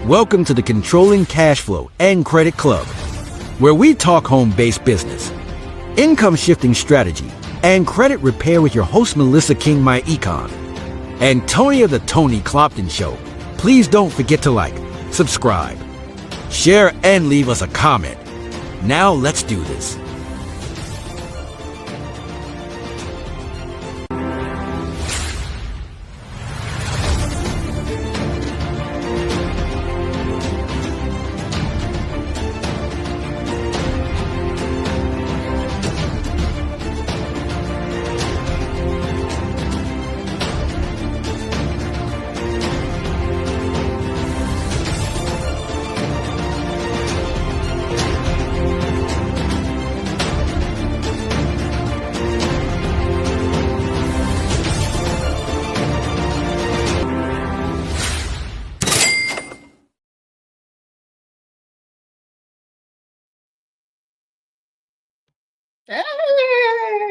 Welcome to the Controlling Cashflow and Credit Club, where we talk home-based business, income shifting strategy, and credit repair with your host Melissa King, myEcon, and Tony of the Tony Clopton Show. Please don't forget to like, subscribe, share, and leave us a comment. Now let's do this.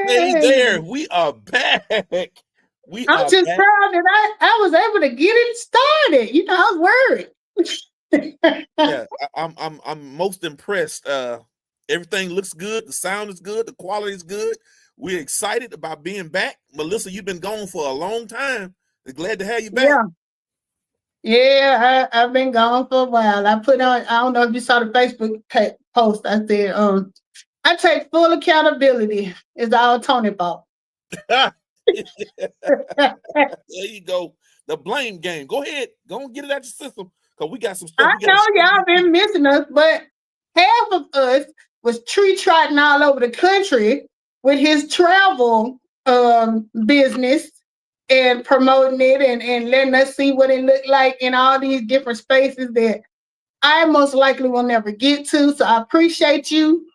Hey there, we are back. I'm just proud that I was able to get it started. You know, I was worried. Yeah, I'm most impressed. Everything looks good, the sound is good, the quality is good. We're excited about being back. Melissa, you've been gone for a long time. We're glad to have you back. Yeah, I've been gone for a while. I put on, I don't know if you saw the Facebook post. I said, I take full accountability. It's all Tony fault. There you go. The blame game. Go ahead. Go and get it out your system. Because we got some stuff. I know y'all been missing us, but half of us was trotting all over the country with his travel business and promoting it and letting us see what it looked like in all these different spaces that I most likely will never get to. So I appreciate you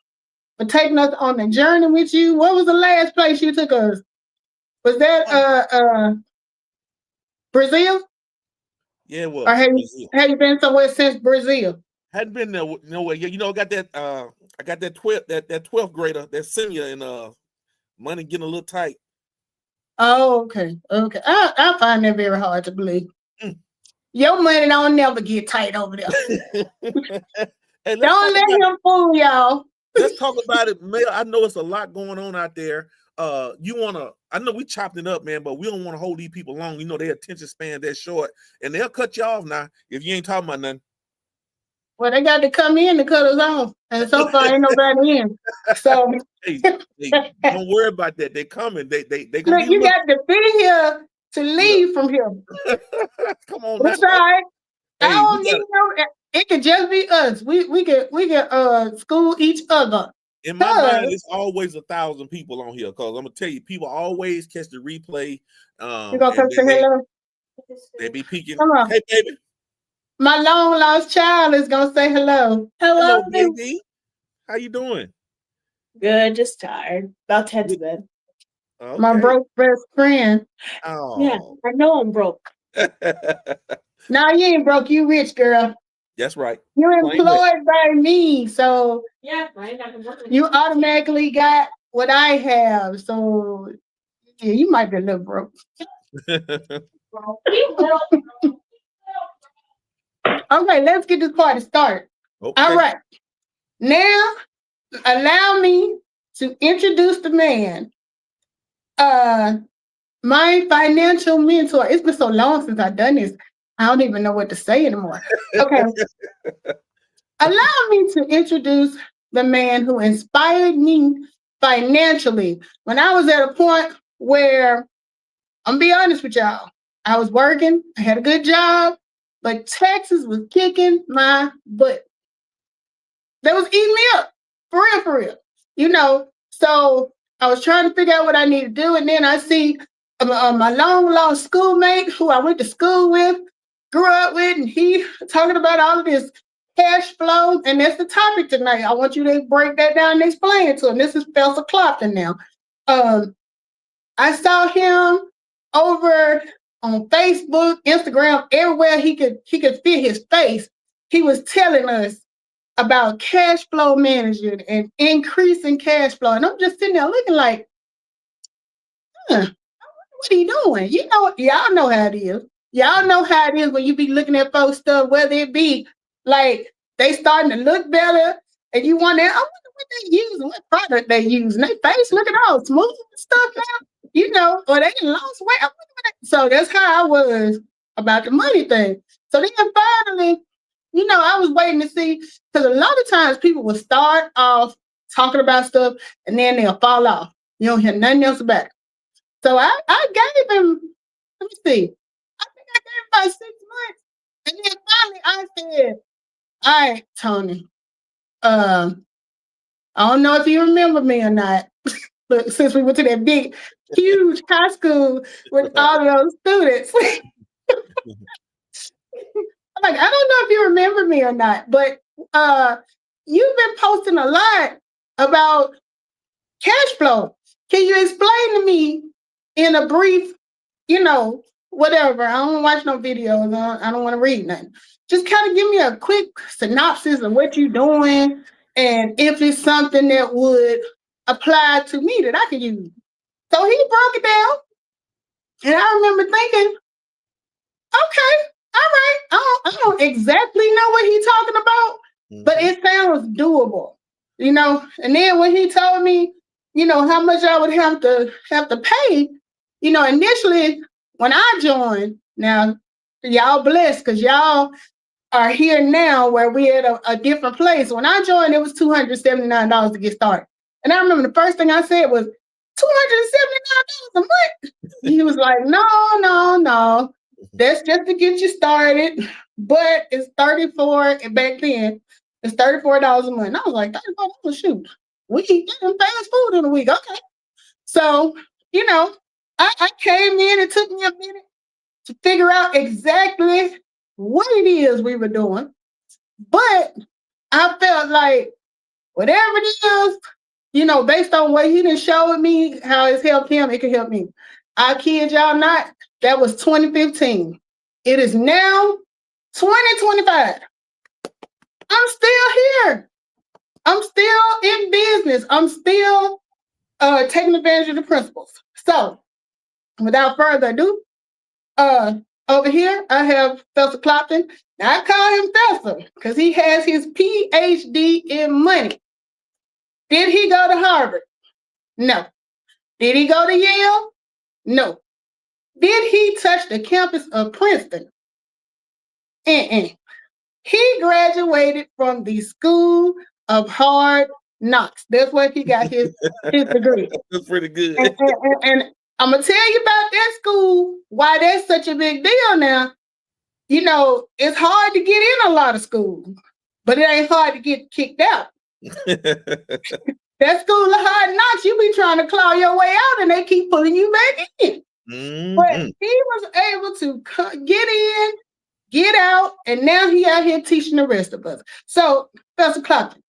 for taking us on the journey with you. What was the last place you took us? Was that Brazil? Yeah, it was. Or have you been somewhere since Brazil? Hadn't been there nowhere. Yeah, you know, I got that 12th grader, that senior, and money getting a little tight. Oh, okay. I find that very hard to believe. Your money don't never get tight over there. Hey, don't let him fool y'all. Let's talk about it, Mel. I know it's a lot going on out there. I know we chopped it up, man, but we don't want to hold these people long. You know, their attention span that short, and they'll cut you off now if you ain't talking about nothing. Well, they got to come in to cut us off, and so far ain't nobody in. So hey, don't worry about that. They coming. They gonna look, you got to be here to leave from here. Come on, that's all right. Hey, I don't need no. It could just be us. We can school each other. In my mind, it's always 1,000 people on here because I'm gonna tell you, people always catch the replay. You gonna come say hello? They be peeking. Come on. Hey, baby. My long lost child is gonna say hello. Hello, baby. How you doing? Good, just tired. About to head to bed. Okay. My broke best friend. Oh. Yeah, I know I'm broke. No, you ain't broke. You rich, girl. That's right. You're employed by me, so yeah, you automatically got what I have. So yeah, you might be a little broke. Okay, let's get this party started. Okay. All right. Now, allow me to introduce the man. My financial mentor. It's been so long since I've done this. I don't even know what to say anymore. Okay. Allow me to introduce the man who inspired me financially. When I was at a point where, I'm gonna be honest with y'all, I was working, I had a good job, but Texas was kicking my butt. They was eating me up, for real. You know, so I was trying to figure out what I need to do, and then I see my long lost schoolmate who I went to school with, grew up with, and he talking about all of this cash flow, and that's the topic tonight. I want you to break that down and explain it to him. This is Fessa Clopton now. I saw him over on Facebook, Instagram, everywhere he could fit his face. He was telling us about cash flow management and increasing cash flow. And I'm just sitting there looking like, what are you doing? You know, y'all know how it is. Y'all know how it is when you be looking at folks stuff, whether it be like they starting to look better, and you wonder, I wonder what they using, what product they using. Their face looking all smooth and stuff now, or they done lost weight. I wonder what so that's how I was about the money thing. So then finally, I was waiting to see, because a lot of times people will start off talking about stuff and then they'll fall off. You don't hear nothing else about it. So I gave him, let me see, I think I gave him about 6 months. And then finally I said, all right, Tony, I don't know if you remember me or not, but since we went to that big, huge high school with all of those students, I'm like, I don't know if you remember me or not, but you've been posting a lot about cash flow. Can you explain to me in a brief, whatever? I don't watch no videos. I don't want to read nothing. Just kind of give me a quick synopsis of what you're doing and if it's something that would apply to me that I could use. So he broke it down. And I remember thinking, okay, all right. I don't exactly know what he's talking about, but it sounds doable, And then when he told me, how much I would have to pay, initially when I joined, now y'all blessed because y'all are here now where we're at a different place. When I joined, it was $279 to get started. And I remember the first thing I said was, $279 a month? He was like, no. That's just to get you started. But it's $34, and back then, it's $34 a month. And I was like, $34, shoot. We eat fast food in a week. Okay. So, I came in, it took me a minute to figure out exactly what it is we were doing. But I felt like whatever it is, based on what he done showed me, how it's helped him, it can help me. I kid y'all not, that was 2015. It is now 2025. I'm still here. I'm still in business. I'm still taking advantage of the principles. So, without further ado, over here, I have Fessa Clopton. Now, I call him Fessa because he has his PhD in money. Did he go to Harvard? No. Did he go to Yale? No. Did he touch the campus of Princeton? He graduated from the School of Hard Knocks. That's where he got his degree. That's pretty good. And I'm going to tell you about that school, why that's such a big deal now. It's hard to get in a lot of schools, but it ain't hard to get kicked out. That School of Hard Knocks, you be trying to claw your way out and they keep pulling you back in. But he was able to get in, get out, and now he out here teaching the rest of us. So, Fessa Clopton,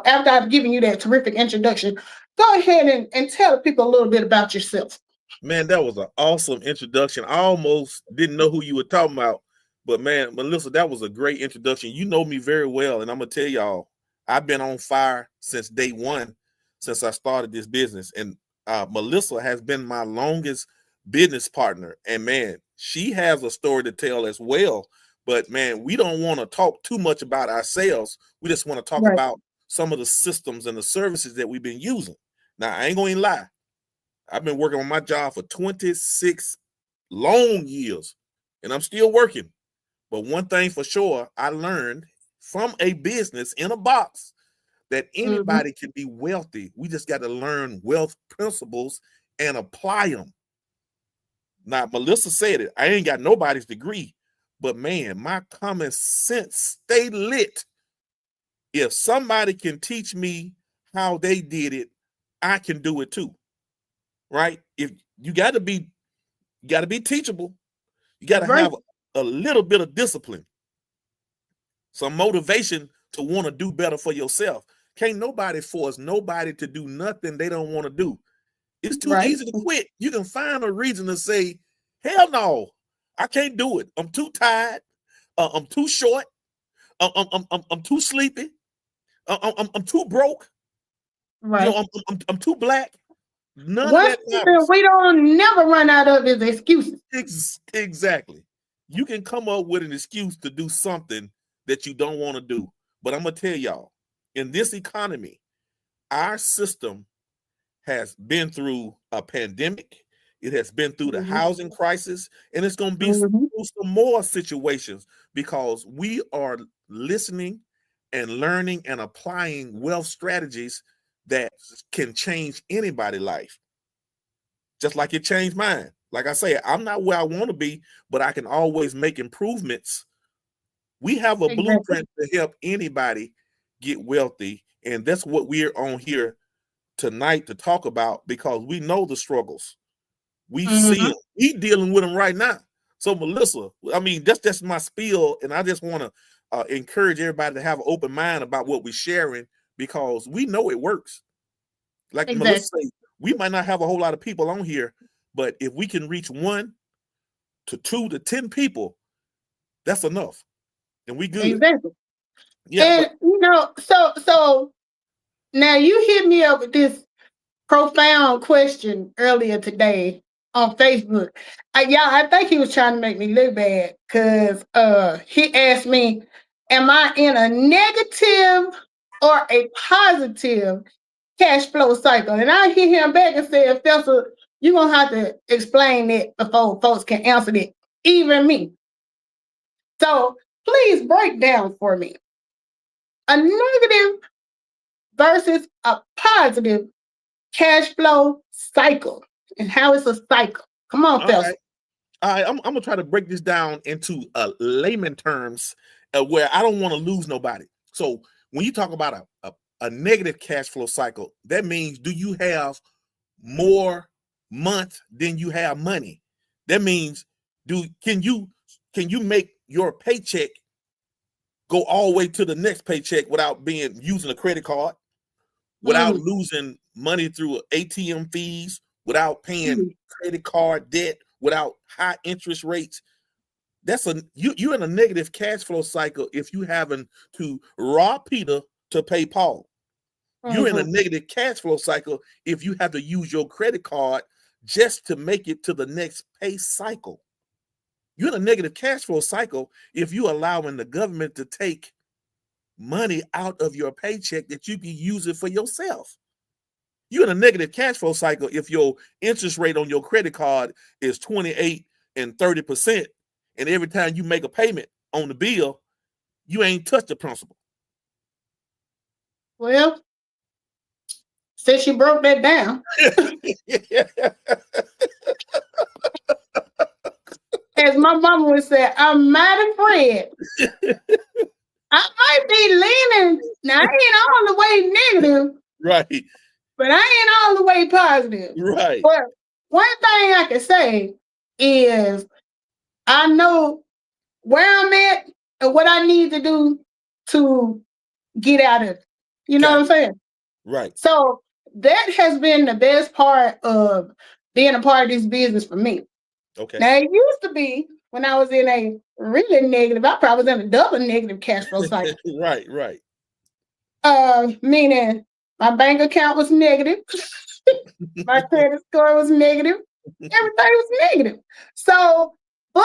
after I've given you that terrific introduction, go ahead and tell people a little bit about yourself. Man, that was an awesome introduction. I almost didn't know who you were talking about, but man, Melissa, that was a great introduction. You know me very well, and I'm going to tell y'all, I've been on fire since day one, since I started this business. And Melissa has been my longest business partner. And man, she has a story to tell as well. But man, we don't want to talk too much about ourselves. We just want to talk about some of the systems and the services that we've been using. Now, I ain't going to lie. I've been working on my job for 26 long years, and I'm still working. But one thing for sure, I learned from a business in a box that anybody can be wealthy. We just got to learn wealth principles and apply them. Now, Melissa said it. I ain't got nobody's degree, but man, my common sense stay lit. If somebody can teach me how they did it, I can do it too. Right? If you got to be teachable. You got to have a little bit of discipline, some motivation to want to do better for yourself. Can't nobody force nobody to do nothing they don't want to do. It's too easy to quit. You can find a reason to say, hell no, I can't do it. I'm too tired. I'm too short. I'm too sleepy. I'm too broke. Right. I'm too black. None of that matters. We don't never run out of is excuses. Exactly. You can come up with an excuse to do something that you don't want to do. But I'm going to tell y'all, in this economy, our system has been through a pandemic. It has been through the housing crisis, and it's going to be through some more situations because we are listening and learning and applying wealth strategies that can change anybody's life. Just like it changed mine. Like I say, I'm not where I want to be, but I can always make improvements. We have a blueprint to help anybody get wealthy, and that's what we're on here tonight to talk about because we know the struggles. We see them. We dealing with them right now. So Melissa, I mean, that's just my spiel, and I just want to encourage everybody to have an open mind about what we're sharing because we know it works. Like Melissa said, we might not have a whole lot of people on here, but if we can reach 1 to 2 to 10 people, that's enough, and we good. Exactly. Yeah, and so now you hit me up with this profound question earlier today on Facebook. I think he was trying to make me look bad because he asked me, am I in a negative or a positive cash flow cycle? And I hit him back and said, Fessa, you're going to have to explain it before folks can answer it, even me. So please break down for me a negative versus a positive cash flow cycle and how it's a cycle. Come on, Fessa. All right, I'm gonna try to break this down into layman terms where I don't want to lose nobody. So when you talk about a negative cash flow cycle, that means do you have more months than you have money? That means can you make your paycheck go all the way to the next paycheck without using a credit card, without losing money through ATM fees, without paying credit card debt, without high interest rates? You're in a negative cash flow cycle if you having to rob Peter to pay Paul. You're in a negative cash flow cycle if you have to use your credit card just to make it to the next pay cycle. You're in a negative cash flow cycle if you're allowing the government to take money out of your paycheck that you can use it for yourself. You're in a negative cash flow cycle if your interest rate on your credit card is 28 and 30%, and every time you make a payment on the bill, you ain't touched the principal. Well, since you broke that down, as my mama would say, I'm mighty afraid. I might be leaning. Now, I ain't all the way negative. Right. But I ain't all the way positive. Right. But one thing I can say is I know where I'm at and what I need to do to get out of it. You know what I'm saying? Right. So that has been the best part of being a part of this business for me. Okay. Now, it used to be when I was in a really negative, I probably was in a double negative cash flow cycle. Right. Meaning my bank account was negative, my credit score was negative, everything was negative. So, but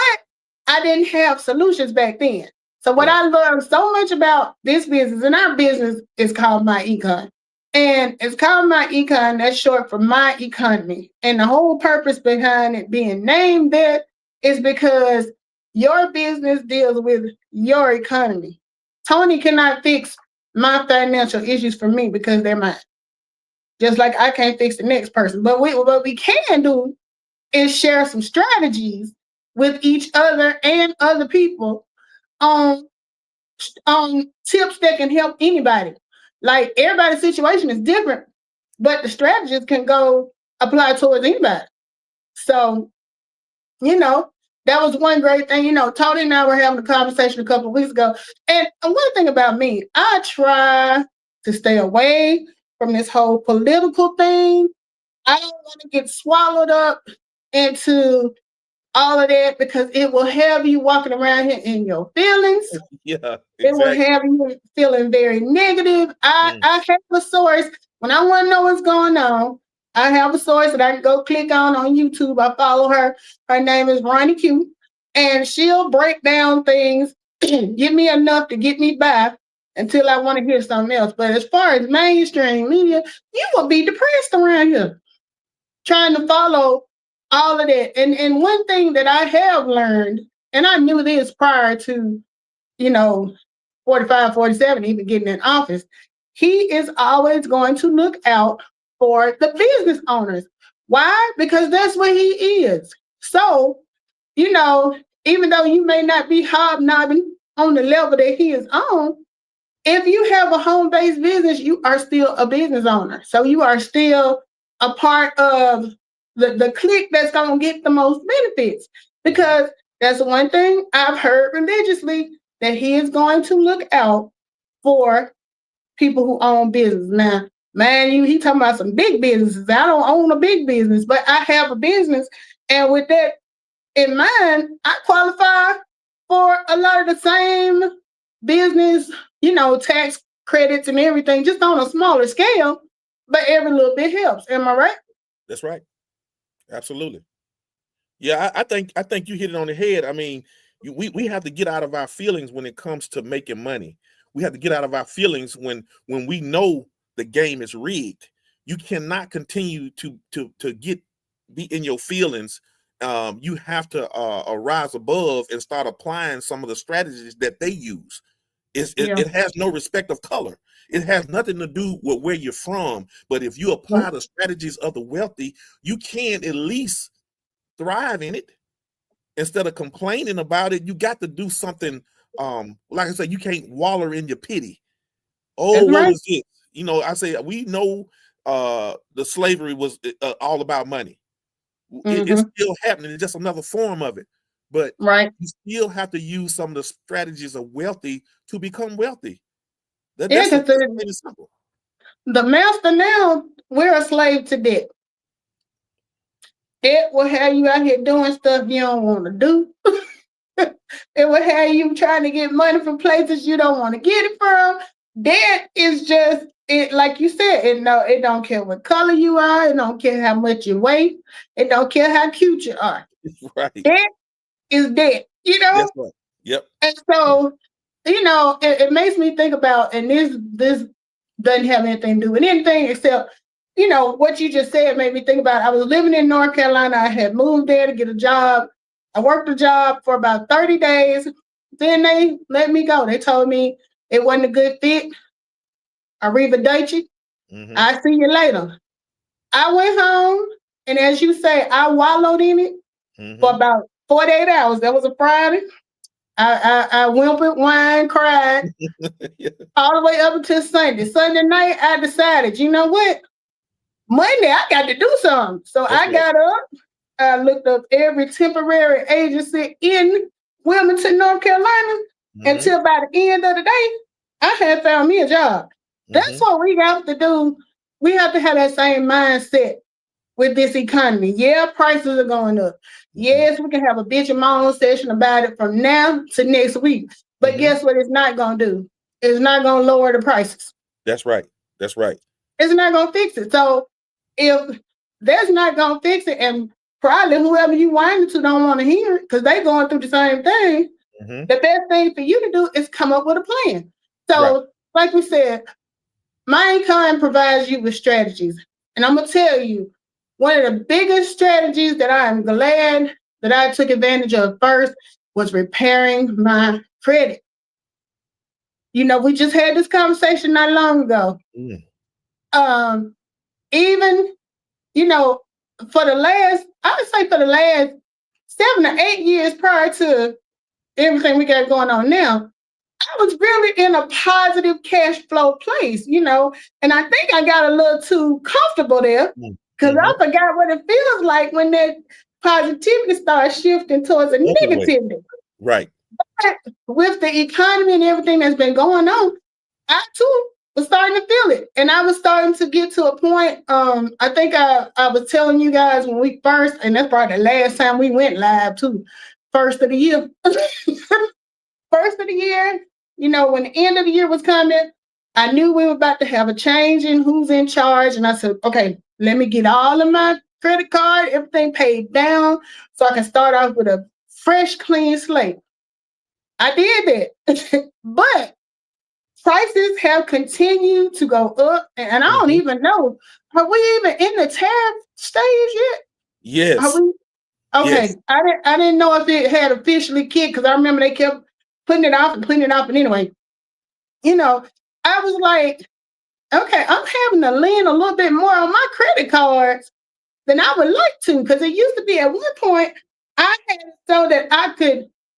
I didn't have solutions back then. So what I learned so much about this business, and our business is called myEcon. And it's called myEcon, that's short for My Economy. And the whole purpose behind it being named that is because your business deals with your economy. Tony cannot fix my financial issues for me because they're mine. Just like I can't fix the next person. But what we can do is share some strategies with each other and other people on tips that can help anybody. Like everybody's situation is different, but the strategies can go apply towards anybody. So, that was one great thing. Tony and I were having a conversation a couple of weeks ago. And one thing about me, I try to stay away from this whole political thing. I don't want to get swallowed up into all of that because it will have you walking around here in your feelings. Yeah, exactly. It will have you feeling very negative. I have a source. When I want to know what's going on, I have a source that I can go click on YouTube. I follow her. Her name is Ronnie Q. and she'll break down things, give me enough to get me by until I want to hear something else. But as far as mainstream media, you will be depressed around here trying to follow all of that. And one thing that I have learned, and I knew this prior to, 45, 47, even getting in office, he is always going to look out for the business owners. Why? Because that's what he is. So, even though you may not be hobnobbing on the level that he is on, if you have a home-based business, you are still a business owner. So you are still a part of the clique that's going to get the most benefits. Because that's one thing I've heard religiously, that he is going to look out for people who own business. Now, man, he talking about some big businesses. I don't own a big business, but I have a business. And with that in mind, I qualify for a lot of the same business, tax credits and everything, just on a smaller scale, but every little bit helps. Am I right? That's right. Absolutely. Yeah, I think you hit it on the head. I mean, we have to get out of our feelings when it comes to making money. We have to get out of our feelings when we know the game is rigged. You cannot continue to be in your feelings. You have to rise above and start applying some of the strategies that they use. It has no respect of color. It has nothing to do with where you're from. But if you apply the strategies of the wealthy, you can at least thrive in it. Instead of complaining about it, you got to do something. Like I said, you can't wallow in your pity. Oh, what was it? I say we know the slavery was all about money. It's still happening. It's just another form of it. But you still have to use some of the strategies of wealthy to become wealthy. That's simple. The master now, we're a slave to debt. Debt will have you out here doing stuff you don't want to do. It will have you trying to get money from places you don't want to get it from. Debt is just it, like you said. It don't care what color you are. It don't care how much you weigh. It don't care how cute you are. Right. Debt is debt. That's right. Yep. And so, it makes me think about, and this doesn't have anything to do with anything except, what you just said made me think about. I was living in North Carolina. I had moved there to get a job. I worked a job for about 30 days. Then they let me go. They told me it wasn't a good fit. Arrivederci. I'll see you later. I went home, and as you say, I wallowed in it for about 48 hours. That was a Friday. I whimpered, whined, cried all the way up until Sunday. Sunday night, I decided, you know what? Monday, I got to do something. So I got up. I looked up every temporary agency in Wilmington, North Carolina, until by the end of the day, I had found me a job. That's what we have to do. We have to have that same mindset with this economy. Yeah, prices are going up. Yes, we can have a bitch and moan session about it from now to next week. But guess what it's not going to do? It's not going to lower the prices. That's right. That's right. It's not going to fix it. So if that's not going to fix it, and probably whoever you whining to don't want to hear it because they're going through the same thing, the best thing for you to do is come up with a plan. So like we said, myEcon provides you with strategies. And I'm going to tell you, one of the biggest strategies that I am glad that I took advantage of first was repairing my credit. We just had this conversation not long ago. Even, for the last 7 or 8 years prior to everything we got going on now, I was really in a positive cash flow place, and I think I got a little too comfortable there because I forgot what it feels like when that positivity starts shifting towards a negativity. Right. But with the economy and everything that's been going on, I too was starting to feel it. And I was starting to get to a point, I think I was telling you guys when we first, and that's probably the last time we went live too, first of the year. First of the year, when the end of the year was coming, I knew we were about to have a change in who's in charge. And I said, okay, let me get all of my credit card, everything paid down so I can start off with a fresh, clean slate. I did that. But prices have continued to go up, and I don't even know. Are we even in the tab stage yet? Yes. Are we? Okay. Yes. I didn't know if it had officially kicked because I remember they kept putting it off and putting it off. And anyway, I was like, okay, I'm having to lean a little bit more on my credit cards than I would like to, because it used to be at one point I had it so that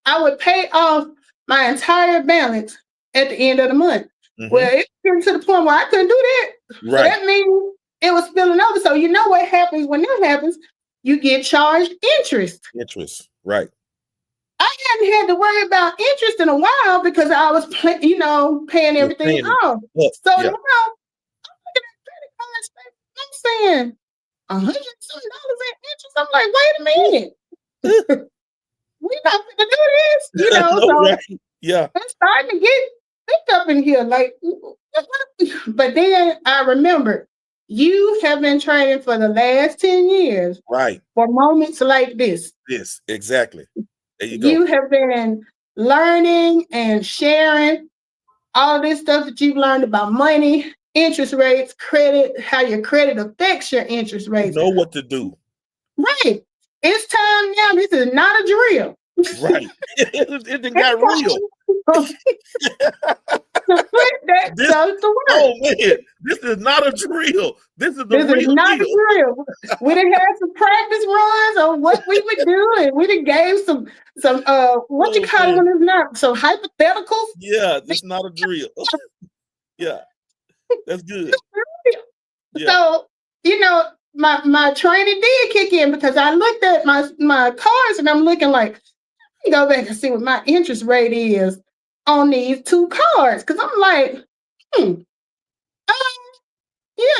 I would pay off my entire balance at the end of the month. Well, it's getting to the point where I couldn't do that. So that means it was spilling over. So you know what happens when that happens? You get charged interest. Interest, right. I hadn't had to worry about interest in a while because I was, paying everything off. So now I'm looking at credit cards, I'm saying $100 in interest. I'm like, wait a minute. We're not going to do this, so right. Yeah. I'm starting to get picked up in here. Like, but then I remember you have been training for the last 10 years. Right. For moments like this. Yes, exactly. There you go. You have been learning and sharing all this stuff that you've learned about money, interest rates, credit, how your credit affects your interest rates. You know what to do. Right. It's time now. This is not a drill. Right. It got real. To put that stuff to work. Oh man, this is not a drill. This is the real not deal. A drill. We done had some practice runs on what we would do, and we done gave some what you call it when it's not some hypotheticals. Yeah, it's not a drill. Yeah, that's good. Yeah. So my training did kick in because I looked at my cards and I'm looking like, let me go back and see what my interest rate is on these two cards, because I'm like, yeah,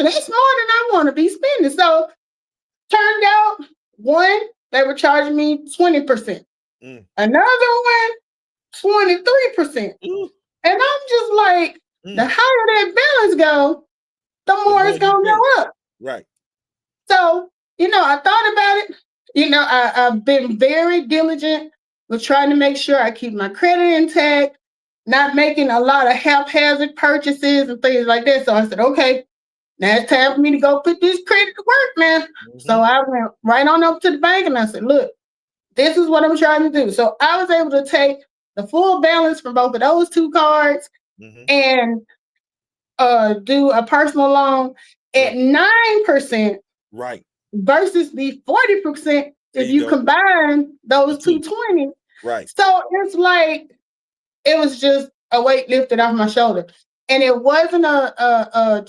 that's more than I want to be spending. So turned out, one, they were charging me 20%. Another one, 23%. And I'm just like, the higher that balance go, the more it's going to go up. Right. So, I thought about it. I've been very diligent with trying to make sure I keep my credit intact, not making a lot of haphazard purchases and things like that. So I said, okay, now it's time for me to go put this credit to work, man. So I went right on up to the bank and I said, look, this is what I'm trying to do. So I was able to take the full balance from both of those two cards and do a personal loan at 9%. Right. Versus the 40% if you combine those 220. Right. So it's like it was just a weight lifted off my shoulder. And it wasn't a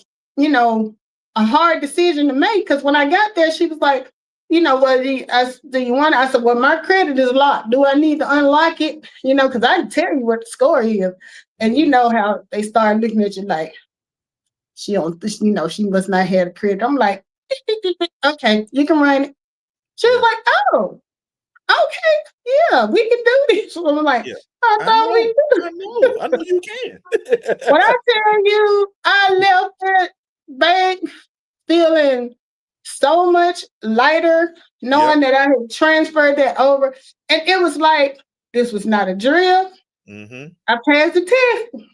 hard decision to make, because when I got there, she was like, do you want? I said, well, my credit is locked. Do I need to unlock it? Because I can tell you what the score is. And you know how they start looking at you like, she must not have the credit. I'm like, okay, you can run it. She was like, oh, okay, yeah, we can do this. So I'm like, I thought we do. I know you can. When I tell you, I left that bank feeling so much lighter, knowing that I had transferred that over. And it was like, this was not a drill. I passed the test.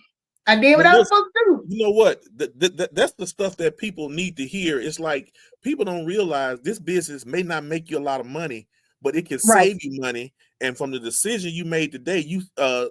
I did what I was supposed to do. You know what? That's the stuff that people need to hear. It's like people don't realize this business may not make you a lot of money, but it can save you money. And from the decision you made today, a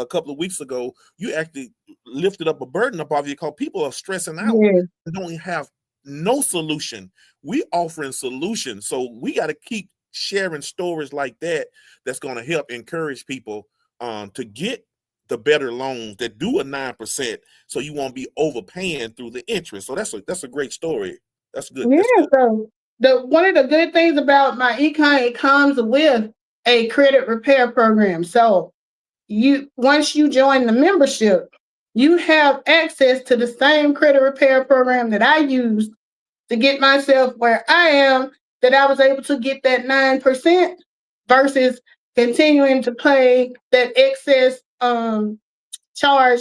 couple of weeks ago, you actually lifted up a burden up off you, because people are stressing out and don't have no solution. We offering solutions. So we got to keep sharing stories like that. That's going to help encourage people to get the better loans that do a 9%, so you won't be overpaying through the interest. So that's a great story. That's good. Yeah. That's good. So one of the good things about myEcon, it comes with a credit repair program. So once you join the membership, you have access to the same credit repair program that I used to get myself where I am, that I was able to get that 9% versus continuing to pay that excess charge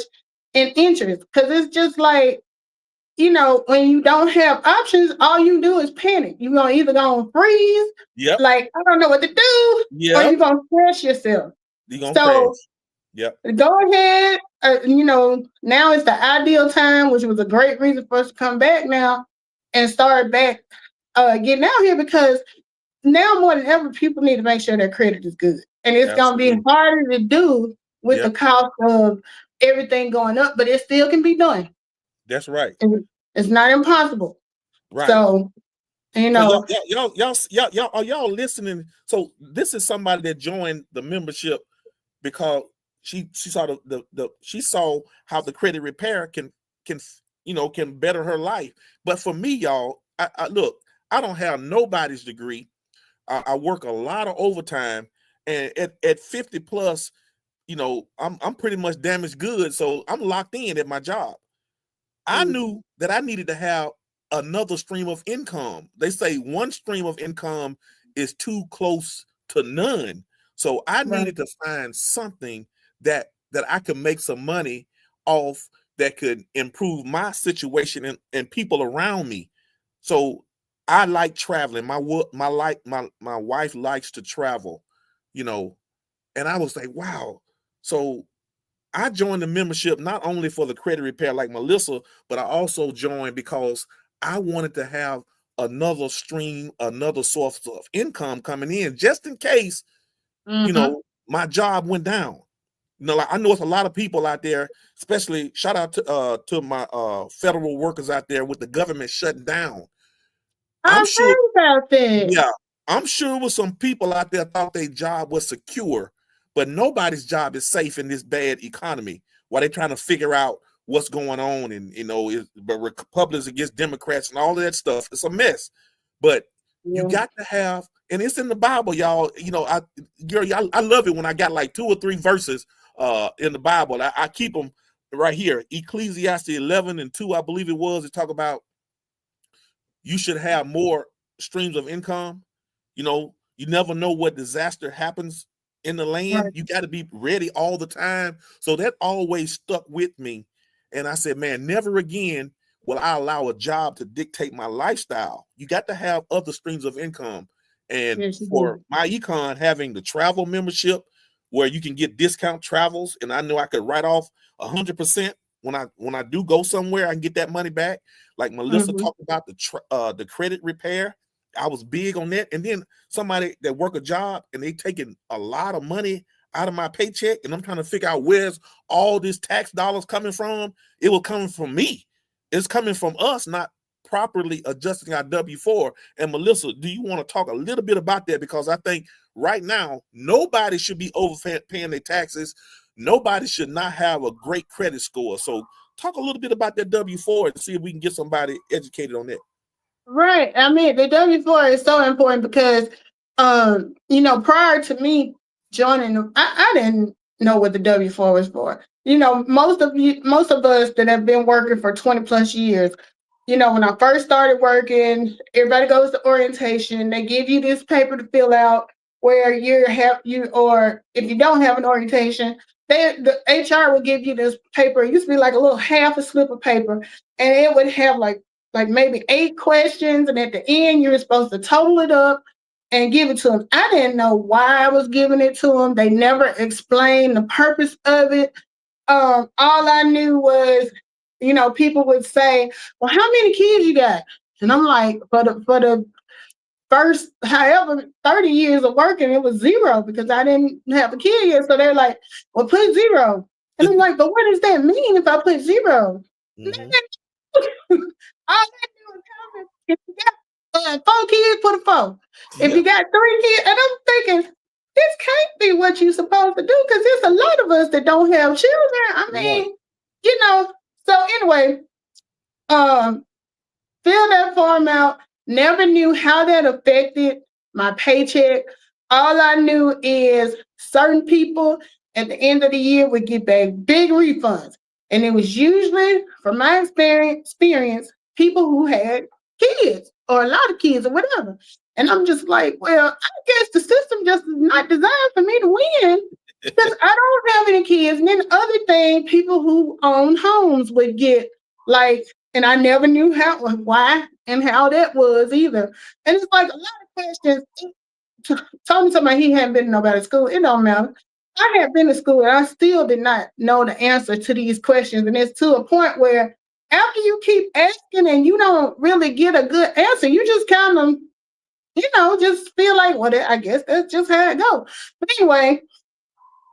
and interest. Because it's just like, you know, when you don't have options, all you do is panic. You're gonna either go freeze, Yep. like I don't know what to do, or Yep. you're gonna stress yourself. You're gonna So crash. Yep. go ahead. You know, now is the ideal time, which was a great reason for us to come back now and start back getting out here, because now more than ever, people need to make sure their credit is good. And it's going to be Absolutely. harder to do with the Yep. cost of everything going up, but it still can be done. That's right. It's not impossible. Right. So, you know. So y'all listening. So this is somebody that joined the membership because she saw she saw how the credit repair can better her life. But for me, y'all, I look, I don't have nobody's degree. I work a lot of overtime, and at 50 plus, you know, I'm pretty much damaged goods, so I'm locked in at my job. I knew that I needed to have another stream of income. They say one stream of income is too close to none. So I needed to find something that I could make some money off that could improve my situation and people around me. So I like traveling. My wife likes to travel, you know, and I was like, wow. So I joined the membership not only for the credit repair like Melissa, but I also joined because I wanted to have another stream, another source of income coming in just in case, you know, my job went down. You know, like I know it's a lot of people out there, especially shout out to my federal workers out there with the government shutting down. I'm I've sure heard about that. Yeah, I'm sure with some people out there thought their job was secure, but nobody's job is safe in this bad economy. While they're trying to figure out what's going on, and you know, but Republicans against Democrats and all of that stuff, it's a mess. But you got to have, and it's in the Bible, y'all. You know, I love it when I got like 2 or 3 verses in the Bible. I keep them right here. Ecclesiastes 11:2, I believe it was. It talk about you should have more streams of income. You know, you never know what disaster happens in the land. Right. You got to be ready all the time. So that always stuck with me. And I said, man, never again will I allow a job to dictate my lifestyle. You got to have other streams of income. And for myEcon, having the travel membership where you can get discount travels, and I know I could write off 100% when I do go somewhere, I can get that money back. Like Melissa talked about the credit repair. I was big on that. And then somebody that work a job and they taking a lot of money out of my paycheck, and I'm trying to figure out where's all these tax dollars coming from. It was coming from me. It's coming from us not properly adjusting our W-4. And Melissa, do you want to talk a little bit about that? Because I think right now, nobody should be overpaying their taxes. Nobody should not have a great credit score. So talk a little bit about that W-4 and see if we can get somebody educated on that. Right. I mean, the W-4 is so important because, you know, prior to me joining, I didn't know what the W-4 was for. You know, most of us that have been working for 20 plus years, you know, when I first started working, everybody goes to orientation. They give you this paper to fill out where or if you don't have an orientation, the HR will give you this paper. It used to be like a little half a slip of paper, and it would have like maybe 8 questions, and at the end you were supposed to total it up and give it to them. I didn't know why I was giving it to them. They never explained the purpose of it. All I knew was, you know, people would say, well, how many kids you got? And I'm like, for the first, however, 30 years of working, it was 0 because I didn't have a kid yet. So they're like, well, put 0. And I'm like, but what does that mean if I put 0? All I do is comment. If you got 4 kids, put a 4. If you got 3 kids, and I'm thinking, this can't be what you're supposed to do because there's a lot of us that don't have children. I mean, you know. So anyway, fill that form out. Never knew how that affected my paycheck. All I knew is certain people at the end of the year would get back big refunds. And it was usually, from my experience, people who had kids or a lot of kids or whatever. And I'm just like, well, I guess the system just is not designed for me to win because I don't have any kids. And then other thing, people who own homes would get like And I never knew why and how that was either. And it's like a lot of questions. Tony told me he hadn't been to nobody's school. It don't matter. I had been to school and I still did not know the answer to these questions. And it's to a point where after you keep asking and you don't really get a good answer, you just kind of, just feel like, well, I guess that's just how it goes. But anyway,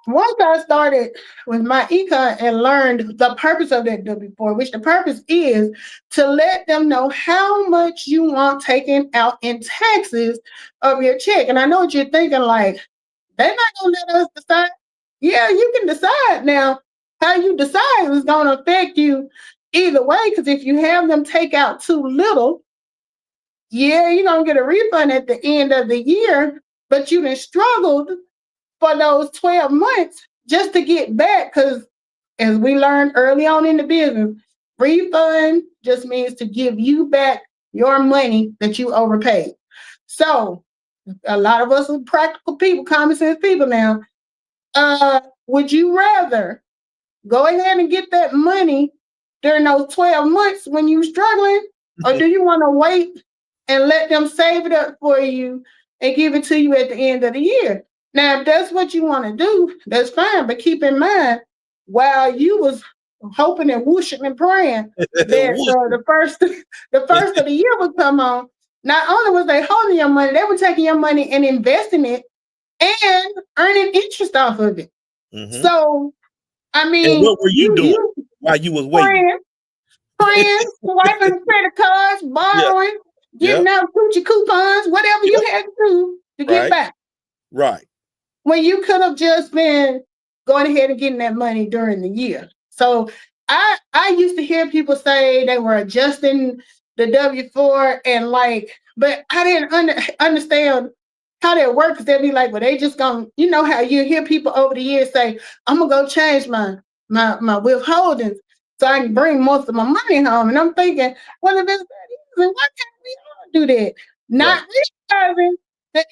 once I started with myEcon and learned the purpose of that W-4, which the purpose is to let them know how much you want taken out in taxes of your check. And I know what you're thinking, like, they're not going to let us decide. Yeah, you can decide. Now, how you decide is going to affect you either way, because if you have them take out too little, yeah, you're going to get a refund at the end of the year, but you done struggled for those 12 months just to get back, because as we learned early on in the business, refund just means to give you back your money that you overpaid. So a lot of us are practical people, common sense people now. Would you rather go ahead and get that money during those 12 months when you're struggling, or do you want to wait and let them save it up for you and give it to you at the end of the year? Now, if that's what you want to do, that's fine. But keep in mind, while you was hoping and wishing and praying that the first of the year would come on, not only was they holding your money, they were taking your money and investing it and earning interest off of it. Mm-hmm. So, I mean, and what were you doing while you was waiting? Praying, swiping credit cards, borrowing, getting out coochie coupons, whatever you had to do to get back. Right. When you could have just been going ahead and getting that money during the year. So I used to hear people say they were adjusting the W-4 and but I didn't understand how that works. They'd be like, well, they just gonna, you know how you hear people over the years say, I'm gonna go change my withholdings so I can bring most of my money home. And I'm thinking, well, if it's that easy, why can't we all do that? Not realizing that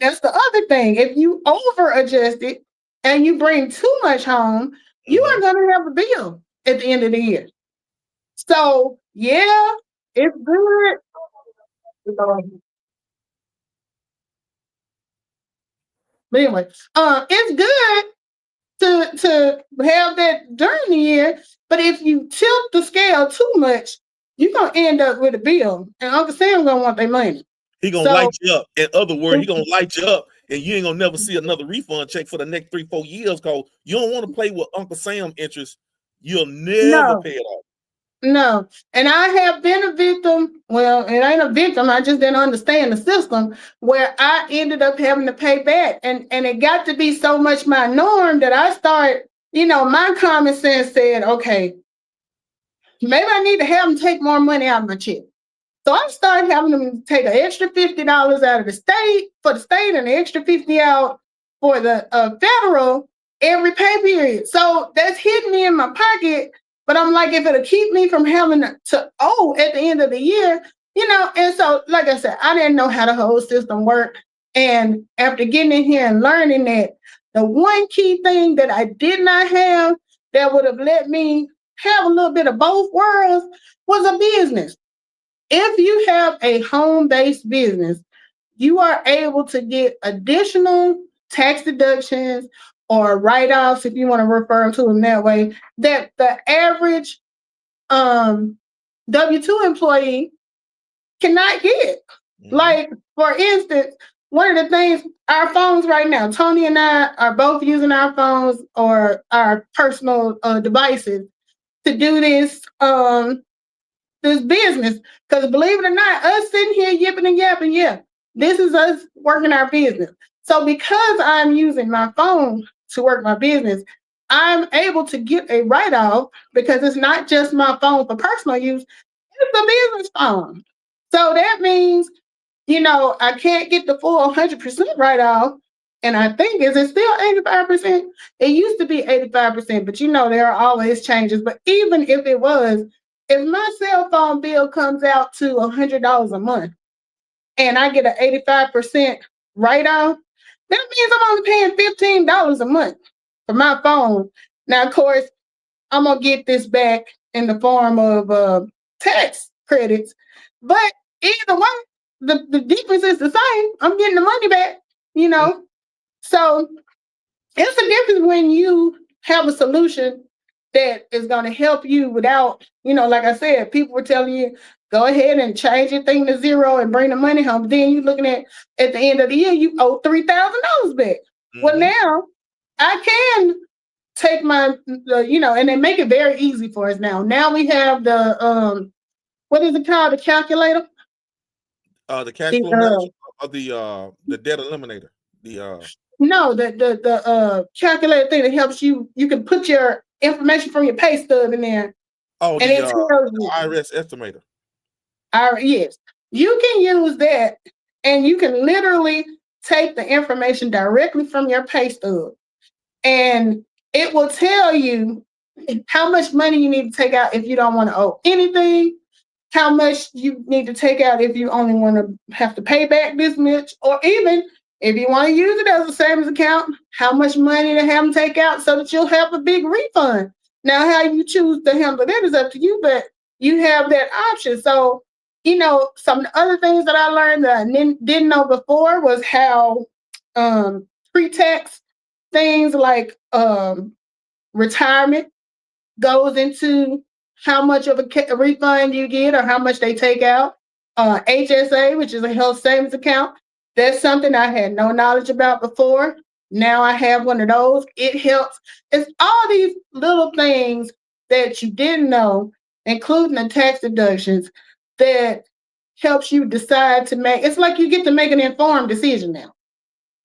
that's the other thing. If you over adjust it and you bring too much home, you are going to have a bill at the end of the year. So, yeah, it's good. But anyway, it's good to have that during the year. But if you tilt the scale too much, you're going to end up with a bill. And Uncle Sam going to want their money. He gonna light you up. In other words, he gonna light you up, and you ain't gonna never see another refund check for the next 3-4 years. Cause you don't want to play with Uncle Sam interest. You'll never pay it off. No, and I have been a victim. Well, it ain't a victim. I just didn't understand the system where I ended up having to pay back, and it got to be so much my norm that I started. My common sense said, okay, maybe I need to have them take more money out of my check. So I started having them take an extra $50 out of the state for the state and an extra $50 out for the federal every pay period. So that's hitting me in my pocket. But I'm like, if it'll keep me from having to owe at the end of the year, and so, like I said, I didn't know how the whole system worked. And after getting in here and learning that, the one key thing that I did not have that would have let me have a little bit of both worlds was a business. If you have a home-based business, you are able to get additional tax deductions or write-offs, if you want to refer to them that way, that the average W-2 employee cannot get. Mm-hmm. Like, for instance, one of the things, our phones right now, Tony and I are both using our phones or our personal devices to do this business, because believe it or not, us sitting here yipping and yapping, this is us working our business. So because I'm using my phone to work my business, I'm able to get a write-off because it's not just my phone for personal use, it's a business phone. So that means, I can't get the full 100% write-off. And I think, is it still 85%? It used to be 85%, but there are always changes. But even if it was, if my cell phone bill comes out to $100 a month and I get an 85% write-off, that means I'm only paying $15 a month for my phone. Now, of course, I'm going to get this back in the form of tax credits, but either way, the difference is the same. I'm getting the money back, you know. So it's a difference when you have a solution that is going to help you without, like I said, people were telling you, go ahead and change your thing to zero and bring the money home. Then you looking at the end of the year, you owe $3,000 back. Well, now I can take my, and they make it very easy for us now. Now we have the, what is it called? The calculator? The cash flow manager or the debt eliminator. No, the calculator thing that helps you can put your information from your pay stub in there. Oh, and it tells you. IRS estimator. Yes. You can use that and you can literally take the information directly from your pay stub and it will tell you how much money you need to take out if you don't want to owe anything, how much you need to take out if you only want to have to pay back this much, or even if you want to use it as a savings account, how much money to have them take out so that you'll have a big refund. Now, how you choose to handle that is up to you, but you have that option. So, some other things that I learned that I didn't know before was how pre-tax things like retirement goes into how much of a refund you get or how much they take out. HSA, which is a health savings account, that's something I had no knowledge about before. Now I have one of those. It helps. It's all these little things that you didn't know, including the tax deductions, that helps you decide to make. It's like you get to make an informed decision now.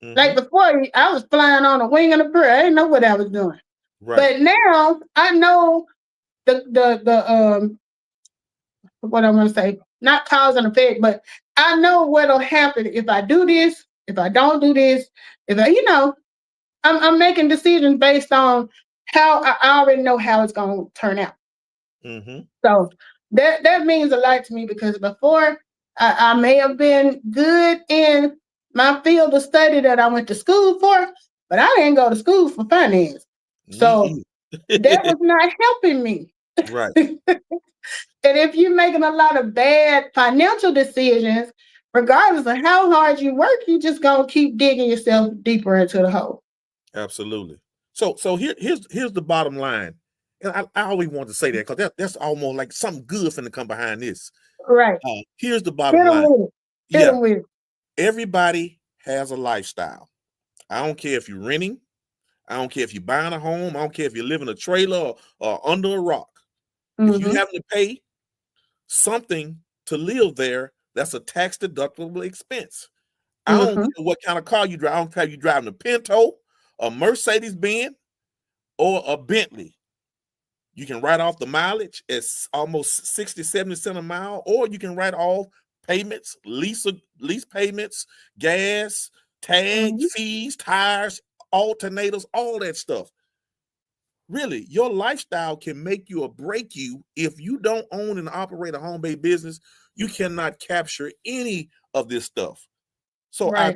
Like before, I was flying on a wing and a prayer. I didn't know what I was doing. Right. But now I know the what I'm going to say, not cause and effect, but I know what'll happen if I do this, if I don't do this, if I, I'm making decisions based on how I already know how it's going to turn out. So that means a lot to me because before I may have been good in my field of study that I went to school for, but I didn't go to school for finance. So that was not helping me. Right. And if you're making a lot of bad financial decisions, regardless of how hard you work, you just gonna keep digging yourself deeper into the hole. Absolutely. So here's the bottom line. And I always want to say that because that's almost like something good finna come behind this. Right. Here's the bottom line. Hit 'em with it. Everybody has a lifestyle. I don't care if you're renting. I don't care if you're buying a home. I don't care if you live in a trailer or under a rock. If you having to pay something to live there, that's a tax deductible expense. I don't care what kind of car you drive. I don't care if you're driving a Pinto, a Mercedes-Benz, or a Bentley. You can write off the mileage at almost 60, 70 cents a mile, or you can write off payments, lease payments, gas, tag fees, tires, alternators, all that stuff. Really, your lifestyle can make you or break you. If you don't own and operate a home-based business, you cannot capture any of this stuff. So our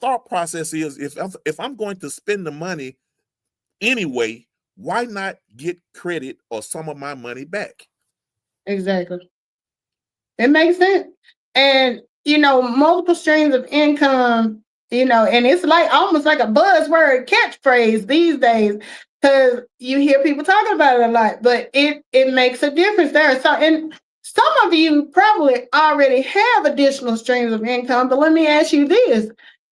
thought process is if I'm going to spend the money anyway, why not get credit or some of my money back? Exactly. It makes sense. And, multiple streams of income, and it's like almost like a buzzword catchphrase these days because you hear people talking about it a lot, but it makes a difference there. So, and some of you probably already have additional streams of income, but let me ask you this.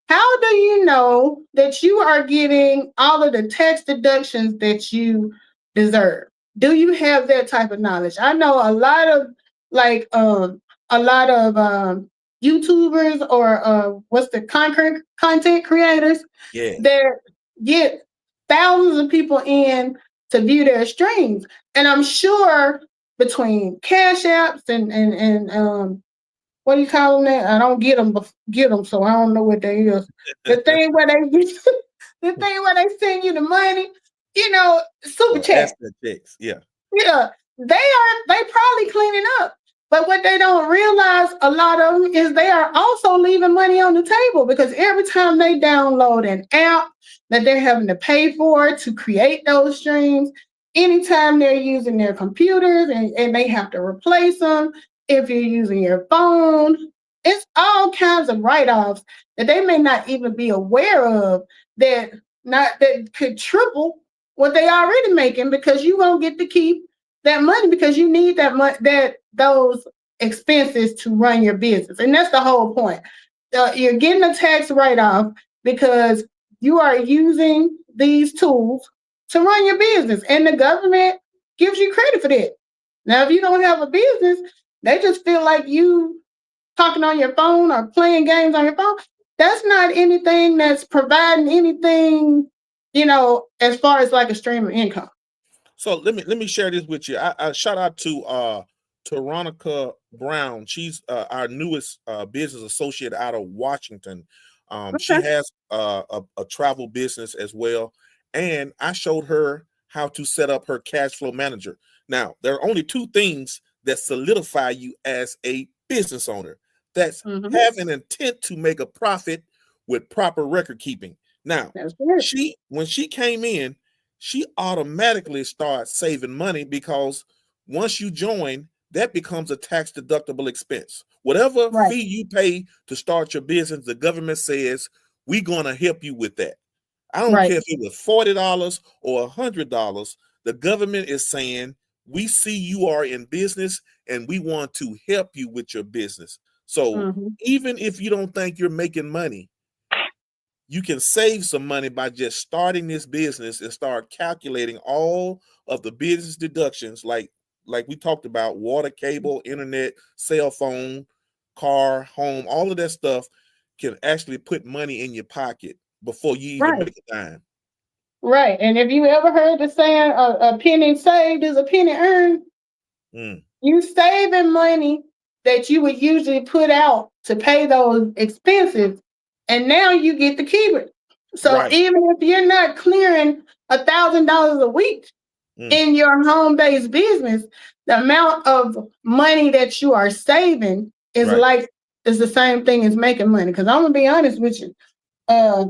How do you know that you are getting all of the tax deductions that you deserve? Do you have that type of knowledge? I know a lot of YouTubers or content creators that get thousands of people in to view their streams. And I'm sure between cash apps and what do you call them that? I don't get them, so I don't know what they is. The thing where they send you the money, super chat. Checks, yeah. Yeah, they probably cleaning up. But what they don't realize, a lot of them, is they are also leaving money on the table because every time they download an app that they're having to pay for to create those streams, anytime they're using their computers and they have to replace them, if you're using your phone, it's all kinds of write-offs that they may not even be aware of that could triple what they already making, because you won't get to keep that money because you need those expenses to run your business. And that's the whole point. You're getting a tax write-off because you are using these tools to run your business, and the government gives you credit for that. Now, if you don't have a business, they just feel like you talking on your phone or playing games on your phone. That's not anything that's providing anything, as far as like a stream of income. So let me share this with you. I shout out to Veronica Brown. She's our newest business associate out of Washington. She has a travel business as well, and I showed her how to set up her cash flow manager. Now, there are only two things that solidify you as a business owner. That's have an intent to make a profit with proper record keeping. Now, when she came in, she automatically starts saving money, because once you join, that becomes a tax deductible expense. Whatever fee you pay to start your business, the government says, we're going to help you with that. I don't care if it was $40 or $100. The government is saying, we see you are in business and we want to help you with your business. So even if you don't think you're making money, you can save some money by just starting this business and start calculating all of the business deductions, like we talked about: water, cable, internet, cell phone, car, home. All of that stuff can actually put money in your pocket before you even make a dime. Right. And if you ever heard the saying, a penny saved is a penny earned, you saving money that you would usually put out to pay those expenses, and now you get to keep it. So even if you're not clearing $1,000 a week in your home-based business, the amount of money that you are saving is is the same thing as making money. Because I'm gonna be honest with you, I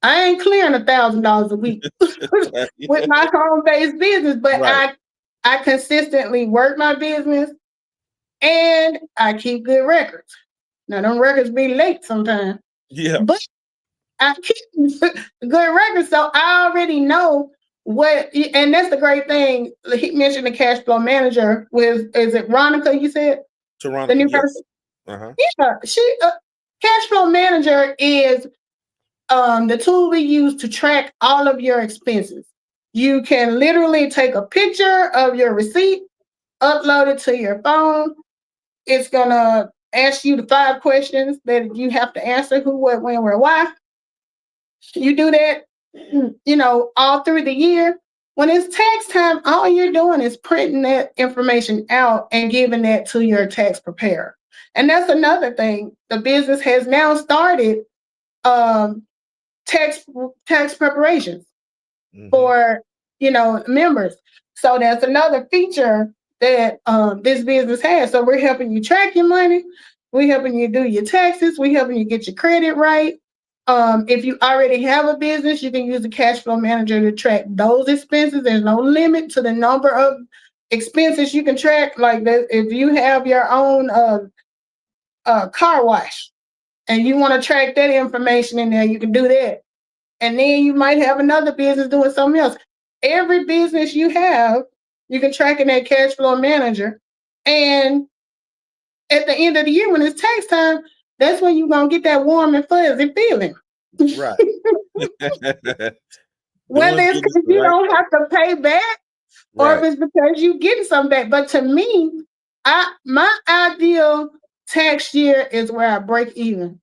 ain't clearing $1,000 a week with my home-based business, but I consistently work my business and I keep good records. Now, them records be late sometimes. Yeah. But I keep good records, so I already know what, and that's the great thing. He mentioned the cash flow manager with, is it Ronica, you said? The new person? Yeah, she, cash flow manager is the tool we use to track all of your expenses. You can literally take a picture of your receipt, upload it to your phone. It's going to ask you the 5 questions that you have to answer: who, what, when, where, why. You do that, all through the year. When it's tax time, all you're doing is printing that information out and giving that to your tax preparer. And that's another thing. The business has now started tax preparations for members. So that's another feature that this business has. So we're helping you track your money, we're helping you do your taxes, we're helping you get your credit right. If you already have a business, you can use the cash flow manager to track those expenses. There's no limit to the number of expenses you can track. Like if you have your own car wash and you want to track that information in there, you can do that. And then you might have another business doing something else. Every business you have, you can track in that cash flow manager. And at the end of the year, when it's tax time, that's when you're going to get that warm and fuzzy feeling. Right. Whether it's because you don't have to pay back or if it's because you're getting some back. But to me, my ideal tax year is where I break even.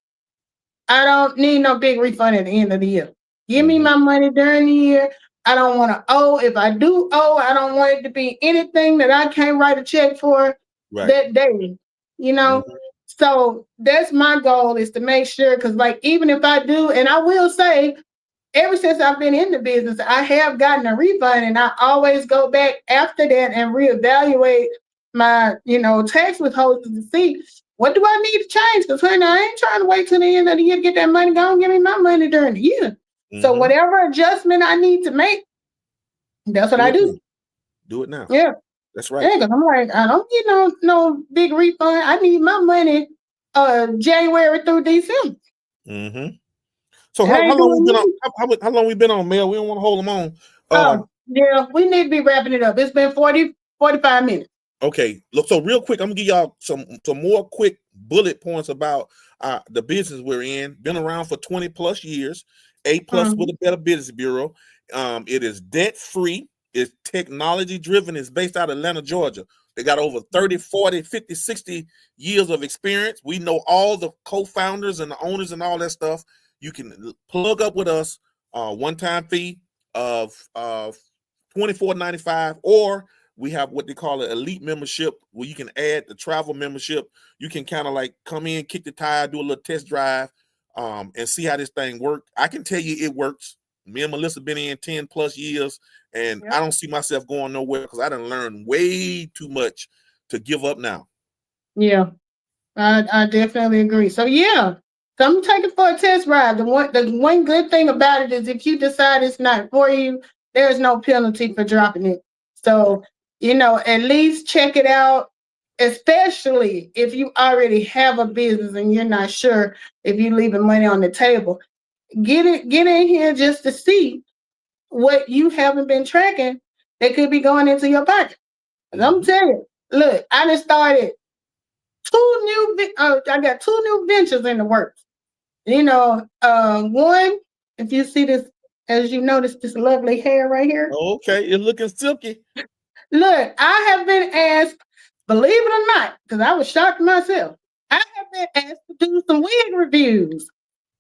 I don't need no big refund at the end of the year. Give me my money during the year. I don't want to owe. If I do owe, I don't want it to be anything that I can't write a check for that day. So that's my goal, is to make sure, because even if I do, and I will say, ever since I've been in the business, I have gotten a refund, and I always go back after that and reevaluate my, tax withholdings to see what do I need to change. Because honey, I ain't trying to wait till the end of the year to get that money. Go and give me my money during the year. So whatever adjustment I need to make, That's what Do I it do. now. Do it now. Yeah. That's right. Yeah, because I'm like, I don't need no big refund. I need my money January through December. Mm-hmm. So It how ain't long we doing been on? me. How long we been on, Mel? We don't want to hold them on. Oh, yeah, we need to be wrapping it up. It's been 45 minutes. Okay, look. So real quick, I'm gonna give y'all some more quick bullet points about the business we're in. Been around for 20 plus years. A+ with a Better Business Bureau. It is debt free. It's technology driven. It's based out of Atlanta, Georgia. They got over 30, 40, 50, 60 years of experience. We know all the co-founders and the owners and all that stuff. You can plug up with us. One-time fee of $24.95, or we have what they call an elite membership where you can add the travel membership. You can kind of like come in, kick the tire, do a little test drive, and see how this thing works. I can tell you it works. Me and Melissa been in 10 plus years, and I don't see myself going nowhere because I done learned way too much to give up now. Yeah, I definitely agree. So yeah, come take it for a test ride. The one good thing about it is if you decide it's not for you, there's no penalty for dropping it. So, at least check it out, especially if you already have a business and you're not sure if you're leaving money on the table. Get in here just to see what you haven't been tracking that could be going into your pocket. And I'm telling you, look, I just started I got 2 new ventures in the works. One, if you see this, as you notice, this lovely hair right here. Okay, it's looking silky. Look, I have been asked, believe it or not, because I was shocked myself. I have been asked to do some wig reviews.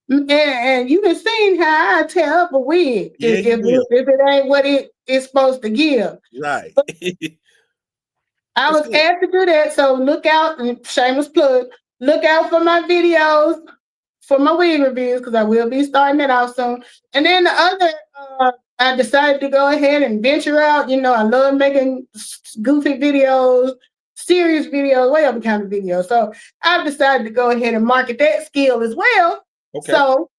And you have seen how I tear up a wig if it ain't what it is supposed to give. Right. I was asked to do that, so look out, and shameless plug, look out for my videos for my wig reviews, because I will be starting it out soon. And then the other, I decided to go ahead and venture out. I love making goofy videos, serious videos, whatever kind of videos. So I've decided to go ahead and market that skill as well. Okay. So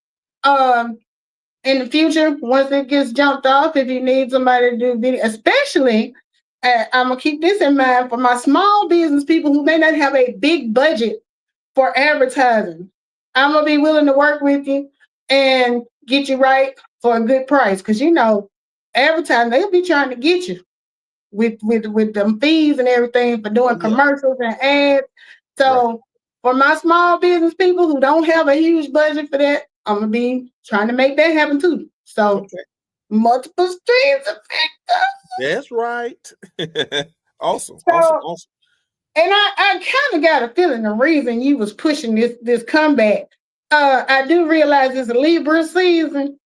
in the future, once it gets jumped off, if you need somebody to do video, especially, I'm gonna keep this in mind for my small business people who may not have a big budget for advertising. I'm gonna be willing to work with you and get you right for a good price, because advertising, they'll be trying to get you with them fees and everything for doing commercials and ads. So for my small business people who don't have a huge budget for that, I'm gonna be trying to make that happen too. So multiple streams of income. That's right. Awesome. And I kind of got a feeling the reason you was pushing this comeback. I do realize it's Libra season,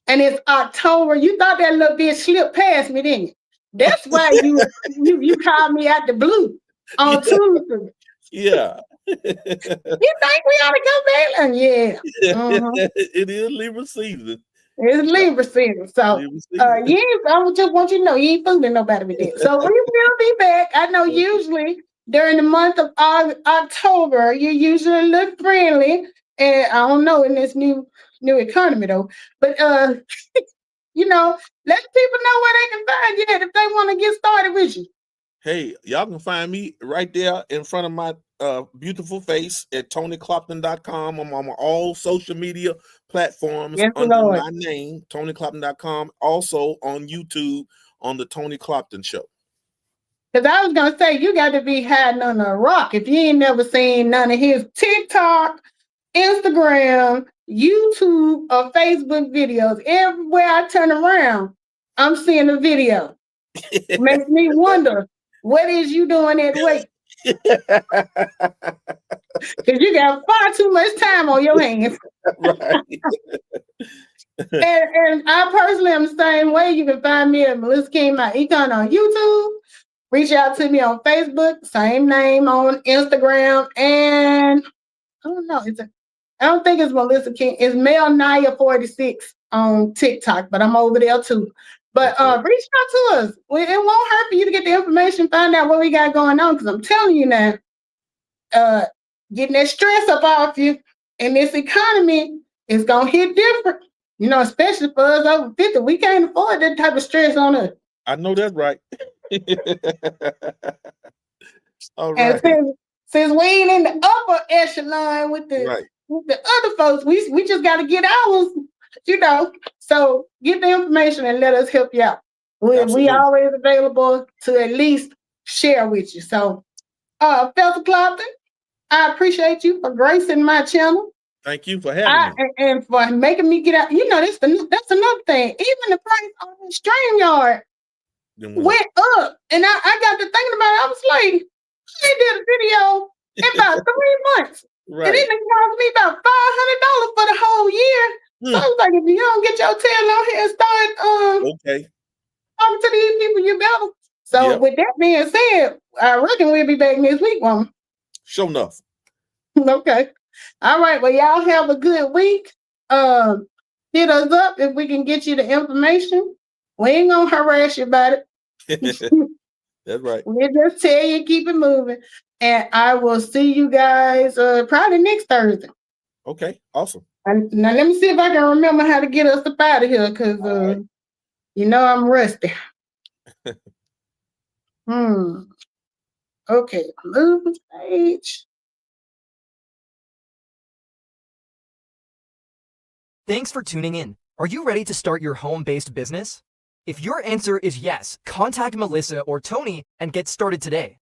and it's October. You thought that little bit slipped past me, didn't you? That's why you called me out the blue on Tuesday. Yeah. You think we ought to go back? And It is Libra season. It's Libra season. So I just want you to know you ain't fooling nobody with that. So we will be back. I know usually during the month of October, you usually look friendly. And I don't know in this new economy though. But let people know where they can find you at if they want to get started with you. Hey, y'all can find me right there in front of my beautiful face at TonyClopton.com. I'm on all social media platforms under my name, TonyClopton.com. Also on YouTube on the Tony Clopton Show. Because I was going to say, you got to be hiding under a rock if you ain't never seen none of his TikTok, Instagram, YouTube, or Facebook videos. Everywhere I turn around, I'm seeing a video. It makes me wonder, what is you doing that way? Because you got far too much time on your hands. Right. and I personally am the same way. You can find me at Melissa King, myEcon on YouTube. Reach out to me on Facebook, same name on Instagram, and I don't know. I don't think it's Melissa King. It's Mel Naya 46 on TikTok, but I'm over there too. But reach out to us. It won't hurt for you to get the information, find out what we got going on. Because I'm telling you now, getting that stress up off you in this economy is gonna hit different. You know, especially for us over 50, we can't afford that type of stress on us. I know that's right. All And right. since we ain't in the upper echelon with the Right. other folks, we just got to get ours, you know. So get the information and let us help you out. We Absolutely. always available to at least share with you. So, Fessa Clopton, I appreciate you for gracing my channel. Thank you for having me. And for making me get out. You know, that's another thing. Even the price on StreamYard went up. And I got to thinking about it. I was like, they did a video in about 3 months. Right. And it cost me about $500 for the whole year. So I was like, if you don't get your tail on here and start okay. talking to these people, you better. So with that being said, I reckon we'll be back next week, woman. Sure enough. Okay. All right. Well, y'all have a good week. Hit us up if we can get you the information. We ain't gonna harass you about it. That's right. We'll just tell you, keep it moving. And I will see you guys probably next Thursday. Okay, awesome. And now let me see if I can remember how to get us up out of here, because you know I'm rusty. Okay, move the page. Thanks for tuning in. Are you ready to start your home-based business? If your answer is yes, contact Melissa or Tony and get started today.